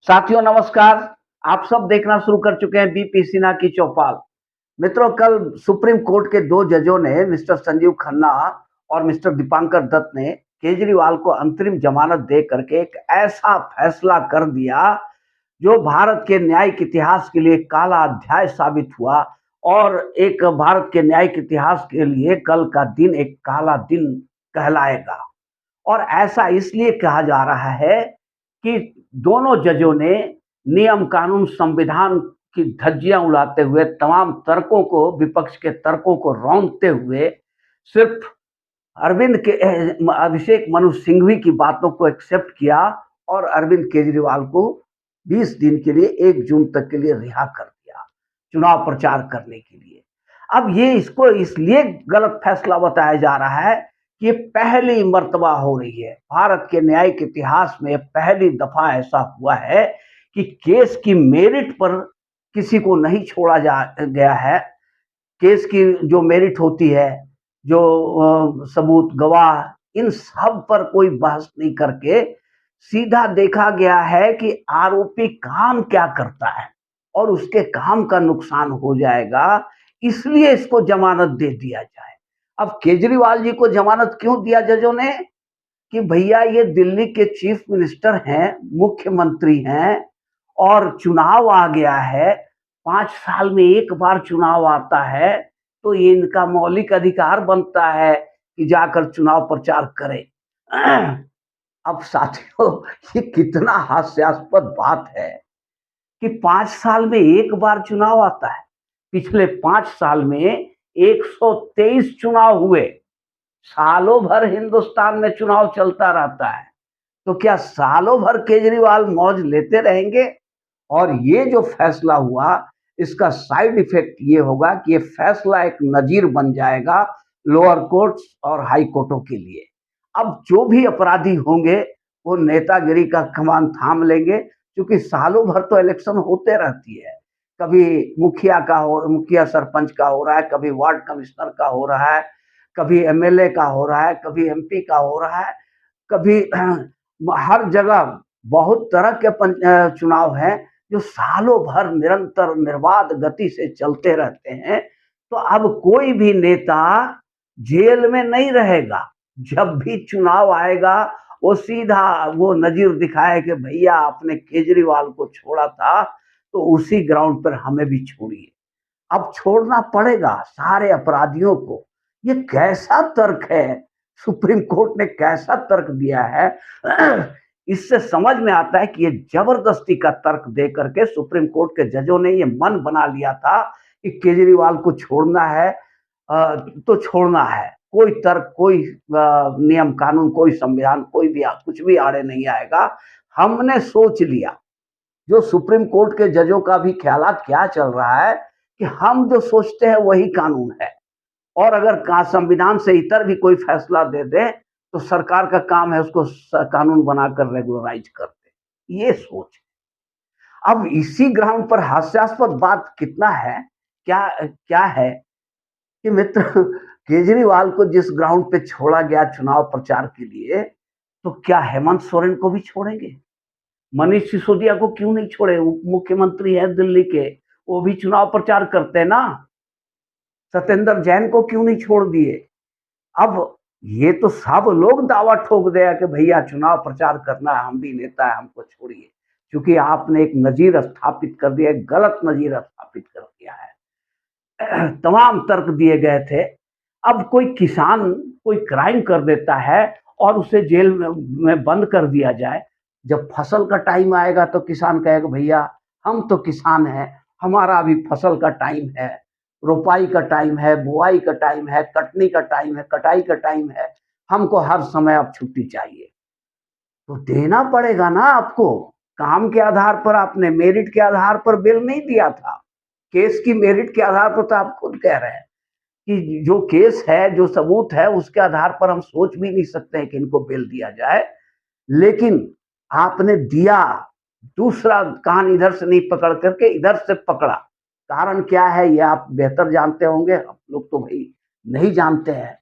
साथियों नमस्कार। आप सब देखना शुरू कर चुके हैं बीपी सिन्हा की चौपाल। मित्रों, कल सुप्रीम कोर्ट के दो जजों ने मिस्टर संजीव खन्ना और मिस्टर दीपांकर दत्त ने केजरीवाल को अंतरिम जमानत दे करके एक ऐसा फैसला कर दिया जो भारत के न्यायिक इतिहास के लिए काला अध्याय साबित हुआ। और एक भारत के न्यायिक इतिहास के लिए कल का दिन एक काला दिन कहलाएगा। और ऐसा इसलिए कहा जा रहा है कि दोनों जजों ने नियम कानून संविधान की धज्जियां उड़ाते हुए तमाम तर्कों को, विपक्ष के तर्कों को रौंदते हुए सिर्फ अरविंद के अभिषेक मनु सिंघवी की बातों को एक्सेप्ट किया और अरविंद केजरीवाल को 20 दिन के लिए 1 जून तक के लिए रिहा कर दिया चुनाव प्रचार करने के लिए। अब ये इसको इसलिए गलत फैसला बताया जा रहा है कि ये पहली मर्तबा हो रही है भारत के न्यायिक इतिहास में, पहली दफा ऐसा हुआ है कि केस की मेरिट पर किसी को नहीं छोड़ा जा गया है। केस की जो मेरिट होती है, जो सबूत, गवाह, इन सब पर कोई बहस नहीं करके सीधा देखा गया है कि आरोपी काम क्या करता है और उसके काम का नुकसान हो जाएगा, इसलिए इसको जमानत दे दिया जाए। अब केजरीवाल जी को जमानत क्यों दिया जजों ने? कि भैया ये दिल्ली के चीफ मिनिस्टर हैं, मुख्यमंत्री हैं और चुनाव आ गया है, 5 साल में 1 बार चुनाव आता है, तो ये इनका मौलिक अधिकार बनता है कि जाकर चुनाव प्रचार करें। अब साथियों, ये कितना हास्यास्पद बात है कि 5 साल में 1 बार चुनाव आता है। पिछले 5 साल में 123 चुनाव हुए। सालों भर हिंदुस्तान में चुनाव चलता रहता है, तो क्या सालों भर केजरीवाल मौज लेते रहेंगे? और ये जो फैसला हुआ, इसका साइड इफेक्ट ये होगा कि ये फैसला एक नजीर बन जाएगा लोअर कोर्ट्स और हाई कोर्टों के लिए। अब जो भी अपराधी होंगे वो नेतागिरी का कमान थाम लेंगे, क्योंकि सालों भर तो इलेक्शन होते रहती है। कभी मुखिया सरपंच का हो रहा है, कभी वार्ड कमिश्नर का हो रहा है, कभी एमएलए का हो रहा है, कभी एमपी का हो रहा है, कभी हर जगह बहुत तरह के चुनाव हैं जो सालों भर निरंतर निर्बाध गति से चलते रहते हैं। तो अब कोई भी नेता जेल में नहीं रहेगा। जब भी चुनाव आएगा वो सीधा वो नजीर दिखाए कि भैया आपने केजरीवाल को छोड़ा था, तो उसी ग्राउंड पर हमें भी छोड़िए। अब छोड़ना पड़ेगा सारे अपराधियों को। ये कैसा तर्क है? सुप्रीम कोर्ट ने कैसा तर्क दिया है? इससे समझ में आता है कि ये जबरदस्ती का तर्क दे करके सुप्रीम कोर्ट के जजों ने ये मन बना लिया था कि केजरीवाल को छोड़ना है, तो छोड़ना है। कोई तर्क, कोई नियम कानून, कोई संविधान, कोई भी कुछ भी आड़े नहीं आएगा। हमने सोच लिया। जो सुप्रीम कोर्ट के जजों का भी ख्यालात क्या चल रहा है कि हम जो सोचते हैं वही कानून है, और अगर संविधान से इतर भी कोई फैसला दे दे तो सरकार का काम है उसको कानून बनाकर रेगुलराइज कर दे। ये सोच। अब इसी ग्राउंड पर हास्यास्पद बात कितना है, क्या क्या है कि मित्र, केजरीवाल को जिस ग्राउंड पे छोड़ा गया चुनाव प्रचार के लिए, तो क्या हेमंत सोरेन को भी छोड़ेंगे? मनीष सिसोदिया को क्यों नहीं छोड़े? उप मुख्यमंत्री है दिल्ली के, वो भी चुनाव प्रचार करते हैं ना। सत्येंद्र जैन को क्यों नहीं छोड़ दिए? अब ये तो सब लोग दावा ठोक दिया कि भैया चुनाव प्रचार करना है, हम भी नेता है, हमको छोड़िए। क्योंकि आपने एक नजीर स्थापित कर दिया, एक गलत नजीर स्थापित कर दिया है। तमाम तर्क दिए गए थे। अब कोई किसान कोई क्राइम कर देता है और उसे जेल में बंद कर दिया जाए, जब फसल का टाइम आएगा तो किसान कहेगा भैया हम तो किसान हैं, हमारा अभी फसल का टाइम है, रोपाई का टाइम है, बुआई का टाइम है, कटनी का टाइम है, कटाई का टाइम है, हमको हर समय अब छुट्टी चाहिए। तो देना पड़ेगा ना आपको। काम के आधार पर आपने, मेरिट के आधार पर बिल नहीं दिया था। केस की मेरिट के आधार पर तो आप खुद कह रहे हैं कि जो केस है, जो सबूत है, उसके आधार पर हम सोच भी नहीं सकते हैं कि इनको बेल दिया जाए। लेकिन आपने दिया, दूसरा कान इधर से नहीं पकड़ करके इधर से पकड़ा। कारण क्या है ये आप बेहतर जानते होंगे, हम लोग तो भाई नहीं जानते हैं।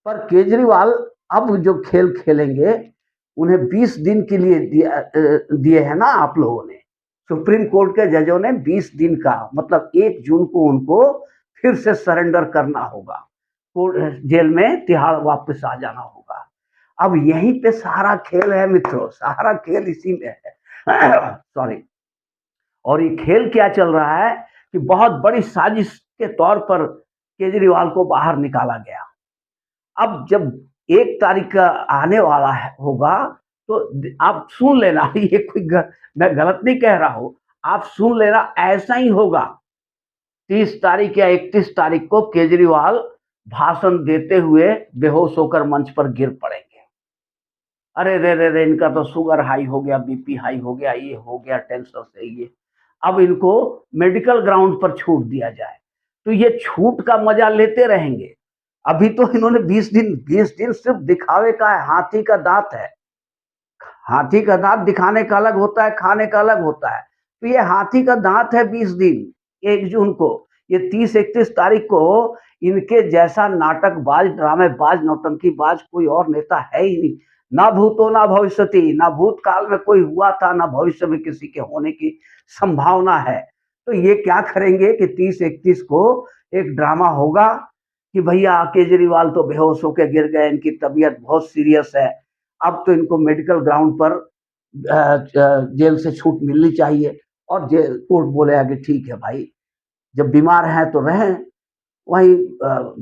पर केजरीवाल अब जो खेल खेलेंगे, उन्हें 20 दिन के लिए दिए है ना आप लोगों ने। सुप्रीम कोर्ट के जजों ने 20 दिन का मतलब 1 जून को उनको फिर से सरेंडर करना होगा, जेल में तिहाड़ वापस आ जाना होगा। अब यहीं पे सारा खेल है मित्रों, सारा खेल इसी में है। सॉरी। और ये खेल क्या चल रहा है कि बहुत बड़ी साजिश के तौर पर केजरीवाल को बाहर निकाला गया। अब जब 1 तारीख का आने वाला है होगा तो आप सुन लेना, ये कोई मैं गलत नहीं कह रहा हूं, आप सुन लेना, ऐसा ही होगा। 30 तारीख या 31 तारीख को केजरीवाल भाषण देते हुए बेहोश होकर मंच पर गिर पड़ेंगे। अरे रे रे रे, इनका तो शुगर हाई हो गया, बीपी हाई हो गया, ये हो गया टेंशन से ये। अब इनको मेडिकल ग्राउंड पर छूट दिया जाए तो ये छूट का मजा लेते रहेंगे। अभी तो इन्होंने 20 दिन सिर्फ दिखावे का है, हाथी का दांत है। हाथी का दांत दिखाने का अलग होता है, खाने का अलग होता है। तो ये हाथी का दांत है 20 दिन, 1 जून को। ये 30-31 तारीख को इनके जैसा नाटकबाज, ड्रामेबाज, नौटंकीबाज कोई और नेता है ही नहीं। ना भूतो ना भविष्यति, ना भूतकाल में कोई हुआ था, ना भविष्य में किसी के होने की संभावना है। तो ये क्या करेंगे कि 30-31 को एक ड्रामा होगा कि भैया केजरीवाल तो बेहोश होकर गिर गए, इनकी तबीयत बहुत सीरियस है, अब तो इनको मेडिकल ग्राउंड पर जेल से छूट मिलनी चाहिए। और कोर्ट बोलेगा कि ठीक है भाई, जब बीमार हैं तो रहें वहीं,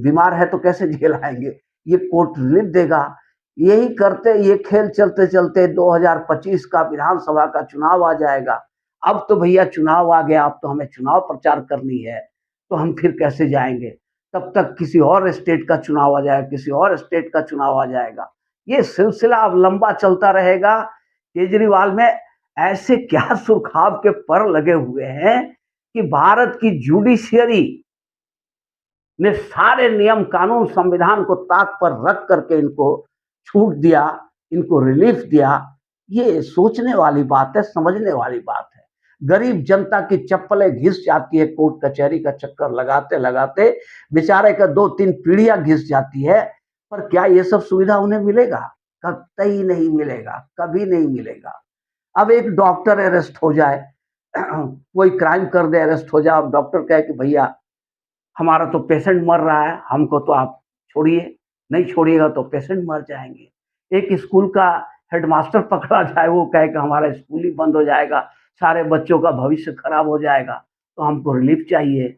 बीमार है तो कैसे जेल आएंगे, ये कोर्ट रिलीफ देगा। यही करते ये खेल चलते चलते 2025 का विधानसभा का चुनाव आ जाएगा। अब तो भैया चुनाव आ गया, अब तो हमें चुनाव प्रचार करनी है, तो हम फिर कैसे जाएंगे? तब तक किसी और स्टेट का चुनाव आ जाएगा, किसी और स्टेट का चुनाव आ जाएगा। ये सिलसिला अब लंबा चलता रहेगा। केजरीवाल में ऐसे क्या सुरखाव के पर लगे हुए हैं कि भारत की जुडिशियरी ने सारे नियम कानून संविधान को ताक पर रख करके इनको छूट दिया, इनको रिलीफ दिया। ये सोचने वाली बात है, समझने वाली बात है। गरीब जनता की चप्पलें घिस जाती है, कोर्ट कचहरी का चक्कर लगाते लगाते बेचारे का 2-3 पीढ़ियां घिस जाती है। पर क्या ये सब सुविधा उन्हें मिलेगा? कतई नहीं मिलेगा, कभी नहीं मिलेगा। अब एक डॉक्टर अरेस्ट हो जाए, कोई क्राइम कर दे, अरेस्ट हो जाए, अब डॉक्टर कहे कि भैया हमारा तो पेशेंट मर रहा है, हमको तो आप छोड़िए, नहीं छोड़िएगा तो पेशेंट मर जाएंगे। एक स्कूल का हेडमास्टर पकड़ा जाए, वो कहे कि हमारा स्कूल ही बंद हो जाएगा, सारे बच्चों का भविष्य खराब हो जाएगा, तो हमको रिलीफ चाहिए।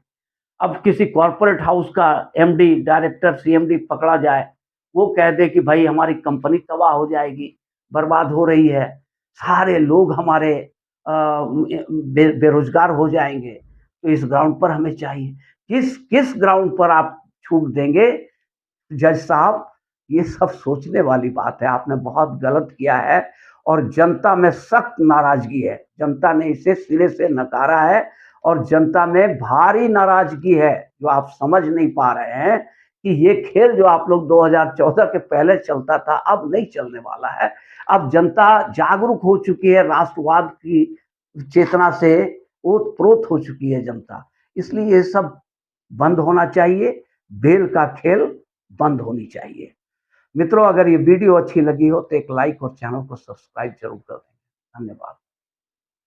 अब किसी कॉर्पोरेट हाउस का एमडी, डायरेक्टर, सीएमडी पकड़ा जाए, वो कह दे कि भाई हमारी कंपनी तबाह हो जाएगी, बर्बाद हो रही है, सारे लोग हमारे बेरोजगार हो जाएंगे, तो इस ग्राउंड पर हमें चाहिए। किस किस ग्राउंड पर आप छूट देंगे जज साहब? ये सब सोचने वाली बात है। आपने बहुत गलत किया है और जनता में सख्त नाराजगी है। जनता ने इसे सिरे से नकारा है और जनता में भारी नाराजगी है, जो आप समझ नहीं पा रहे हैं कि ये खेल जो आप लोग 2014 के पहले चलता था, अब नहीं चलने वाला है। अब जनता जागरूक हो चुकी है, राष्ट्रवाद की चेतना से ओत-प्रोत हो चुकी है जनता। इसलिए ये सब बंद होना चाहिए, बेल का खेल बंद होनी चाहिए। मित्रों, अगर ये वीडियो अच्छी लगी हो तो एक लाइक और चैनल को सब्सक्राइब जरूर कर दें। धन्यवाद।